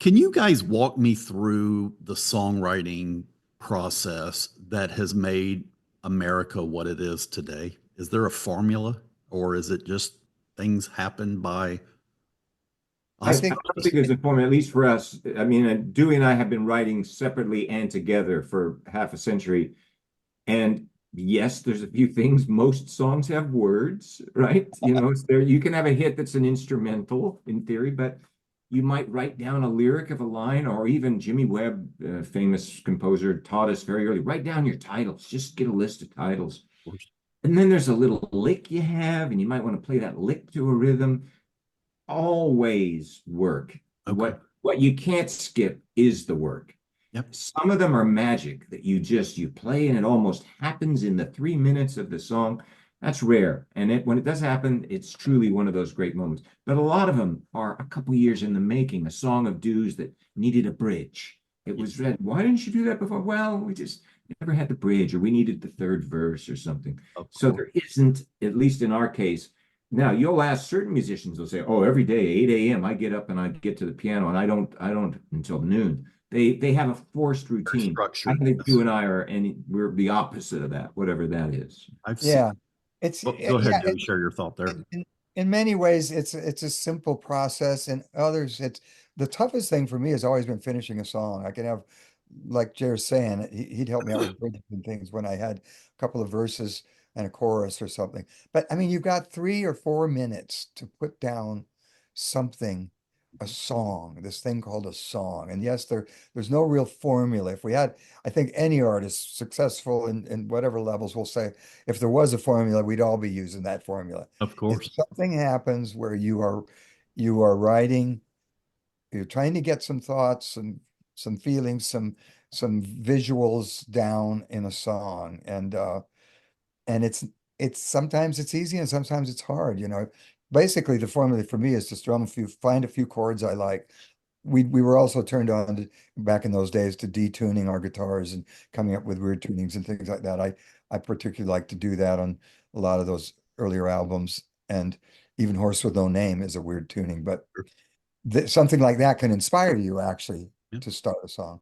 Can you guys walk me through the songwriting process that has made America what it is today? Is there a formula or is it just things happen by I think I don't osmosis? think there's a formula, at least for us. I mean, Dewey and I have been writing separately and together for half a century. And yes, there's a few things. Most songs have words, right? It's there. You can have a hit that's an instrumental in theory, but you might write down a lyric of a line, or even Jimmy Webb, famous composer, taught us very early, write down your titles. Just get a list of titles. And then there's a little lick you have, and you might want to play that lick to a rhythm. Always work. Okay. What you can't skip is the work. Yep. Some of them are magic that you play and it almost happens in the 3 minutes of the song. That's rare. And when it does happen, it's truly one of those great moments. But a lot of them are a couple years in the making, a song of Dew's that needed a bridge. It was read, why didn't you do that before? Well, we just never had the bridge, or we needed the third verse or something. Of So course. there isn't, at least in our case. Now you'll ask certain musicians, they'll say, "Oh, every day, 8 a.m. I get up and I get to the piano and I don't until noon." They have a forced Very routine. I structured. think Yes. you and I are, and we're the opposite of that, whatever that is. I've seen. Yeah, it's Oh, go yeah. ahead, Joey. Share your thought there. In many ways, it's a simple process. In others, it's the toughest thing for me has always been finishing a song. I can have, like Jer's saying, he'd help me out with bridges and things when I had a couple of verses and a chorus or something. But I mean, you've got 3 or 4 minutes to put down something, a song, this thing called a song. And yes, there's no real formula. If we had, I think any artist successful in whatever levels will say, if there was a formula, we'd all be using that formula. Of If course. something happens where you are writing, you're trying to get some thoughts and some feelings, some visuals down in a song, and it's sometimes it's easy and sometimes it's hard, basically the formula for me is to find a few chords I like. We were also turned on to, back in those days, to detuning our guitars and coming up with weird tunings and things like that. I particularly like to do that on a lot of those earlier albums, and even Horse with No Name is a weird tuning, but something like that can inspire you actually Yeah. to start a song.